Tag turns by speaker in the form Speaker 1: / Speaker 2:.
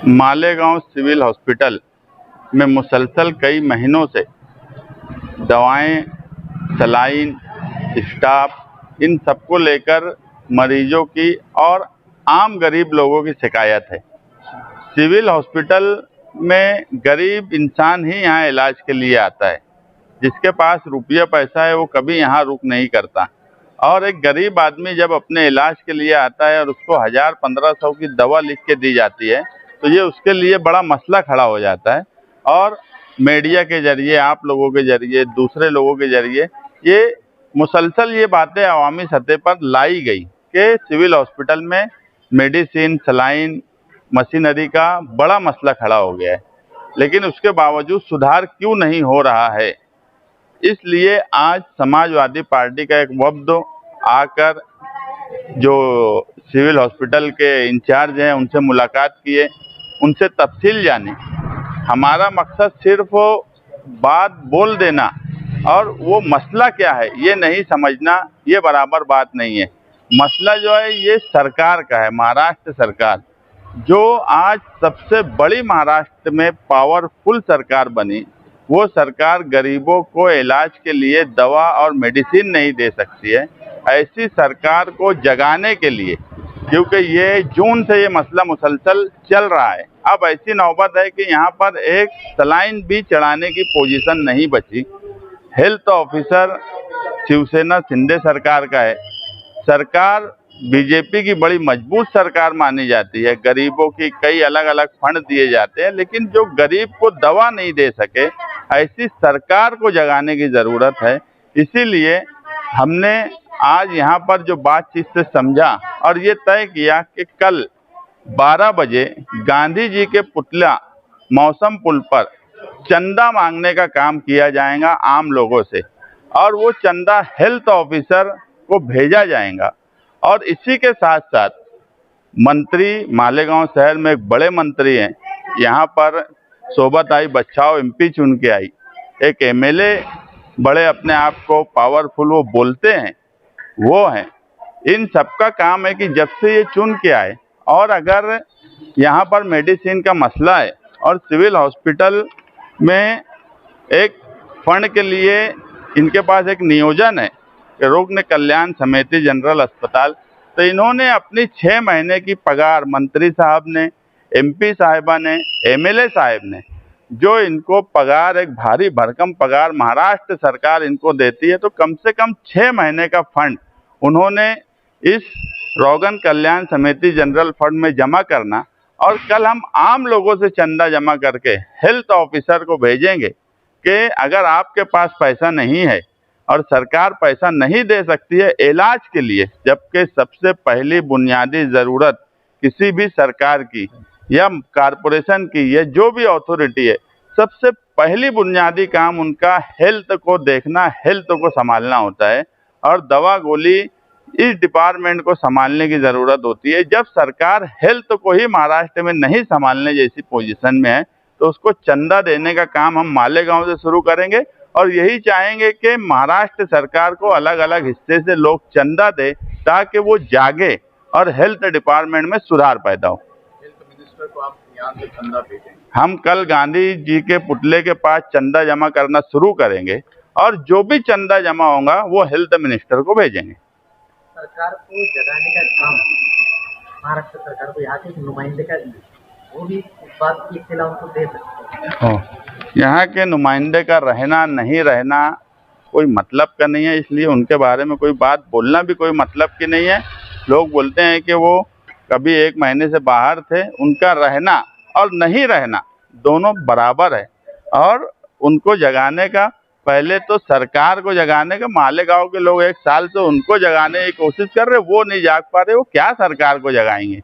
Speaker 1: Malegaon civil hospital में मुसलसल कई महीनों से दवाएं, सलाइन, स्टाफ इन सबको लेकर मरीजों की और आम गरीब लोगों की शिकायत है। सिविल हॉस्पिटल में गरीब इंसान ही यहाँ इलाज के लिए आता है। जिसके पास रुपया पैसा है वो कभी यहाँ रुक नहीं करता, और एक गरीब आदमी जब अपने इलाज के लिए आता है और उसको 1000-1500 की दवा लिख के दी जाती है तो ये उसके लिए बड़ा मसला खड़ा हो जाता है। और मीडिया के जरिए, आप लोगों के जरिए, दूसरे लोगों के जरिए ये मुसलसल ये बातें अवामी सतह पर लाई गई कि सिविल हॉस्पिटल में मेडिसिन, सलाइन, मशीनरी का बड़ा मसला खड़ा हो गया है, लेकिन उसके बावजूद सुधार क्यों नहीं हो रहा है। इसलिए आज समाजवादी पार्टी का एक वफ्द आकर जो सिविल हॉस्पिटल के इंचार्ज हैं उनसे मुलाकात किए, उनसे तफसील जानी। हमारा मकसद सिर्फ बात बोल देना और वो मसला क्या है ये नहीं समझना, ये बराबर बात नहीं है। मसला जो है ये सरकार का है, महाराष्ट्र सरकार, जो आज सबसे बड़ी महाराष्ट्र में पावरफुल सरकार बनी। वो सरकार गरीबों को इलाज के लिए दवा और मेडिसिन नहीं दे सकती है। ऐसी सरकार को जगाने के लिए, क्योंकि ये जून से ये मसला मुसलसल चल रहा है, अब ऐसी नौबत है कि यहाँ पर एक सलाइन भी चढ़ाने की पोजीशन नहीं बची। हेल्थ ऑफिसर शिवसेना शिंदे सरकार का है। सरकार बीजेपी की बड़ी मजबूत सरकार मानी जाती है। गरीबों की कई अलग अलग फंड दिए जाते हैं, लेकिन जो गरीब को दवा नहीं दे सके, ऐसी सरकार को जगाने की ज़रूरत है। इसीलिए हमने आज यहाँ पर जो बातचीत से समझा और ये तय किया कि कल 12 बजे गांधी जी के पुतला मौसम पुल पर चंदा मांगने का काम किया जाएगा आम लोगों से, और वो चंदा हेल्थ ऑफिसर को भेजा जाएगा। और इसी के साथ साथ मंत्री, मालेगांव शहर में एक बड़े मंत्री हैं, यहाँ पर सोबत आई बच्चाओ एमपी चुन के आई, एक एमएलए बड़े अपने आप को पावरफुल वो बोलते हैं, वो हैं। इन सबका काम है कि जब से ये चुन के आए, और अगर यहाँ पर मेडिसिन का मसला है और सिविल हॉस्पिटल में एक फंड के लिए इनके पास एक नियोजन है कि रोग कल्याण समिति जनरल अस्पताल, तो इन्होंने अपनी 6 महीने की पगार मंत्री साहब ने, एमपी साहिबा ने, एमएलए साहब ने, जो इनको पगार, एक भारी भरकम पगार महाराष्ट्र सरकार इनको देती है, तो कम से कम 6 महीने का फंड उन्होंने इस रोगन कल्याण समिति जनरल फंड में जमा करना, और कल हम आम लोगों से चंदा जमा करके हेल्थ ऑफिसर को भेजेंगे कि अगर आपके पास पैसा नहीं है और सरकार पैसा नहीं दे सकती है इलाज के लिए, जबकि सबसे पहली बुनियादी ज़रूरत किसी भी सरकार की या कारपोरेशन की या जो भी अथॉरिटी है, सबसे पहली बुनियादी काम उनका हेल्थ को देखना, हेल्थ को संभालना होता है, और दवा गोली इस डिपार्टमेंट को संभालने की ज़रूरत होती है। जब सरकार हेल्थ को ही महाराष्ट्र में नहीं संभालने जैसी पोजीशन में है, तो उसको चंदा देने का काम हम मालेगांव से शुरू करेंगे, और यही चाहेंगे कि महाराष्ट्र सरकार को अलग अलग हिस्से से लोग चंदा दे, ताकि वो जागे और हेल्थ डिपार्टमेंट में सुधार पैदा हो।
Speaker 2: हेल्थ मिनिस्टर को आप यहाँ से चंदा भेजेंगे?
Speaker 1: हम कल गांधी जी के पुतले के पास चंदा जमा करना शुरू करेंगे, और जो भी चंदा जमा होगा वो हेल्थ मिनिस्टर को भेजेंगे।
Speaker 3: सरकार को जगाने का काम महाराष्ट्र सरकार को यहाँ के नुमाइंदे का, वो भी इस बात की इत्तला उनको दे सकते हैं।
Speaker 1: यहाँ के नुमाइंदे का रहना नहीं रहना कोई मतलब का नहीं है, इसलिए उनके बारे में कोई बात बोलना भी कोई मतलब की नहीं है। लोग बोलते हैं कि वो कभी 1 महीने से बाहर थे, उनका रहना और नहीं रहना दोनों बराबर है, और उनको जगाने का, पहले तो सरकार को जगाने का, मालेगांव के लोग 1 साल से उनको जगाने की कोशिश कर रहे, वो नहीं जाग पा रहे, वो क्या सरकार को जगाएंगे।